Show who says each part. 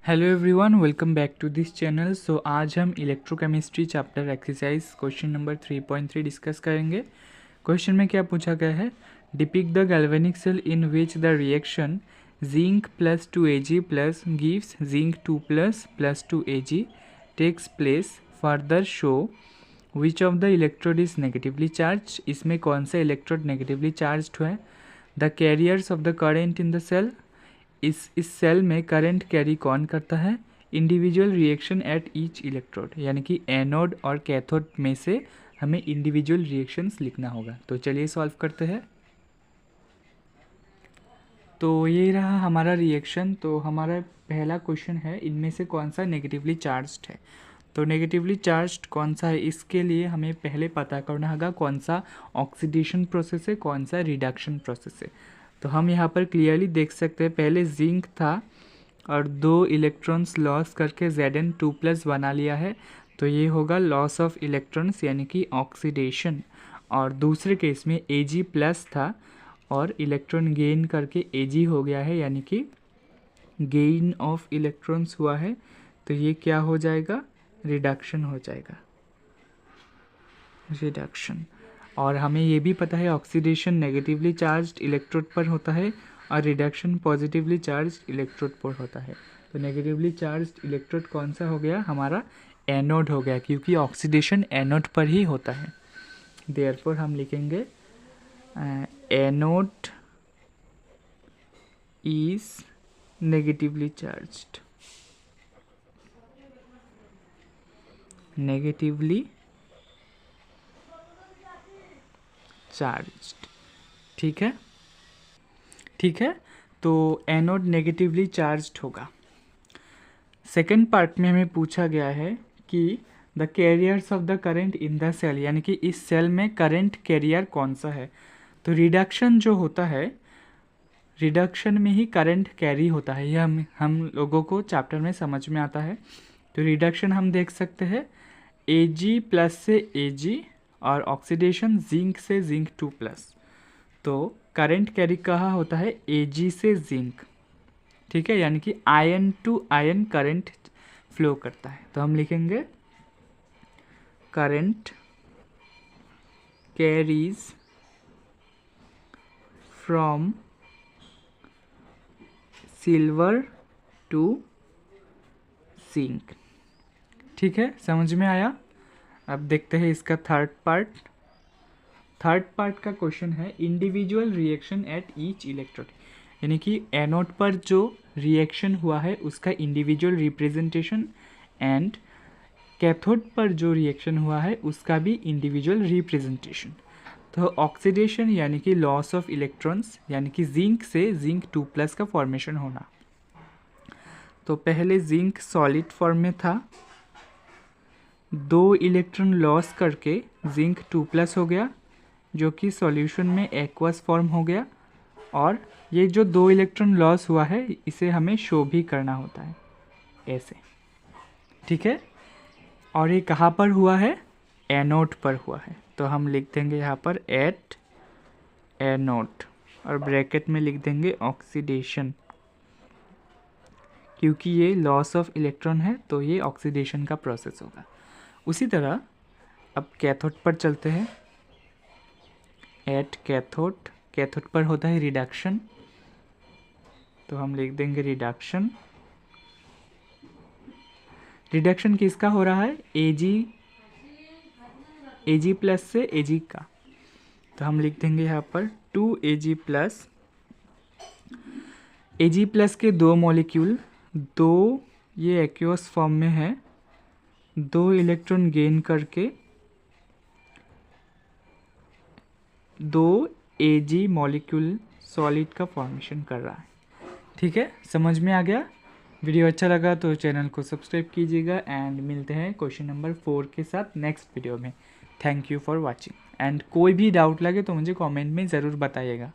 Speaker 1: Hello everyone, welcome back to this channel. So आज हम electrochemistry chapter exercise question number 3.3 discuss करेंगे। Question में क्या पूछा गया है, depict the galvanic cell in which the reaction zinc plus 2Ag plus gives zinc 2 plus 2Ag takes place, further show which of the electrode is negatively charge. इसमें कौन सा electrode negatively charge है। The carriers of the current in the cell, इस cell में current carry कौन करता है। Individual reaction at each electrode, यानी कि एनोड और कैथोड में से हमें इंडिविजुअल रिएक्शंस लिखना होगा। तो चलिए सॉल्व करते हैं। तो ये रहा हमारा रिएक्शन। तो हमारा पहला क्वेश्चन है, इनमें से कौन सा नेगेटिवली चार्ज्ड है। तो नेगेटिवली चार्ज्ड कौन सा है, इसके लिए हमें पहले पता करना होगा कौन सा ऑक्सीडेशन प्रोसेस है, कौन सा रिडक्शन प्रोसेस है। तो हम यहाँ पर क्लियरली देख सकते हैं, पहले जिंक था और 2 इलेक्ट्रॉन्स लॉस करके Zn2+ बना लिया है। तो ये होगा लॉस ऑफ इलेक्ट्रॉन्स यानी कि ऑक्सीडेशन। और दूसरे केस में Ag+ था और इलेक्ट्रॉन गेन करके Ag हो गया है, यानी कि गेन ऑफ इलेक्ट्रॉन्स हुआ है। तो ये क्या हो जाएगा, रिडक्शन हो जाएगा, रिडक्शन। और हमें ये भी पता है ऑक्सीडेशन नेगेटिवली चार्ज्ड इलेक्ट्रोड पर होता है और रिडक्शन पॉजिटिवली चार्ज्ड इलेक्ट्रोड पर होता है। तो नेगेटिवली चार्ज्ड इलेक्ट्रोड कौन सा हो गया, हमारा एनोड हो गया, क्योंकि ऑक्सीडेशन एनोड पर ही होता है। देयरफॉर हम लिखेंगे anode is negatively charged, negatively charged. ठीक है, ठीक है। तो एनोड नेगेटिवली चार्ज्ड होगा। सेकेंड पार्ट में हमें पूछा गया है कि the carriers of the current in the cell, यानी कि इस सेल में करंट कैरियर कौन सा है। तो रिडक्शन जो होता है, रिडक्शन में ही करंट कैरी होता है, यह हम लोगों को चैप्टर में समझ में आता है। तो रिडक्शन हम देख सकते हैं Ag+ से Ag और ऑक्सीडेशन जिंक से जिंक 2+। तो करंट कैरी कहाँ होता है, Ag से जिंक। ठीक है, यानी कि ion to ion current flow करता है। तो हम लिखेंगे current carries from silver to zinc. ठीक है, समझ में आया। अब देखते हैं इसका थर्ड पार्ट। थर्ड पार्ट का क्वेश्चन है, individual reaction at each electrode, यानी कि एनोड पर जो रिएक्शन हुआ है उसका इंडिविजुअल रिप्रेजेंटेशन एंड कैथोड पर जो रिएक्शन हुआ है उसका भी इंडिविजुअल रिप्रेजेंटेशन। तो ऑक्सीडेशन यानी कि लॉस ऑफ इलेक्ट्रॉन्स, यानी कि जिंक से जिंक 2+ का फॉर्मेशन होना। तो पहले जिंक सॉलिड फॉर्म में था, 2 इलेक्ट्रॉन लॉस करके जिंक 2+ हो गया, जो कि सॉल्यूशन में एक्वस फॉर्म हो गया। और ये जो 2 इलेक्ट्रॉन लॉस हुआ है इसे हमें शो भी करना होता है ऐसे। ठीक है, और ये कहाँ पर हुआ है, एनोड पर हुआ है। तो हम लिख देंगे यहाँ पर एट एनोड और ब्रैकेट में लिख देंगे ऑक्सीडेशन, क्योंकि ये लॉस ऑफ इलेक्ट्रॉन है तो ये ऑक्सीडेशन का प्रोसेस होगा। उसी तरह अब कैथोड पर चलते हैं। एट कैथोड, कैथोड पर होता है रिडक्शन, तो हम लिख देंगे रिडक्शन। रिडक्शन किसका हो रहा है, Ag+ से Ag का। तो हम लिख देंगे यहाँ पर 2Ag+। Ag+ के 2 मॉलिक्यूल, 2 ये एक्वस फॉर्म में है, 2 इलेक्ट्रॉन गेन करके 2 Ag मॉलिक्यूल सॉलिड का फॉर्मेशन कर रहा है। ठीक है, समझ में आ गया। वीडियो अच्छा लगा तो चैनल को सब्सक्राइब कीजिएगा एंड मिलते हैं क्वेश्चन नंबर 4 के साथ नेक्स्ट वीडियो में। Thank you for watching and कोई भी डाउट लगे तो मुझे कमेंट में ज़रूर बताइएगा।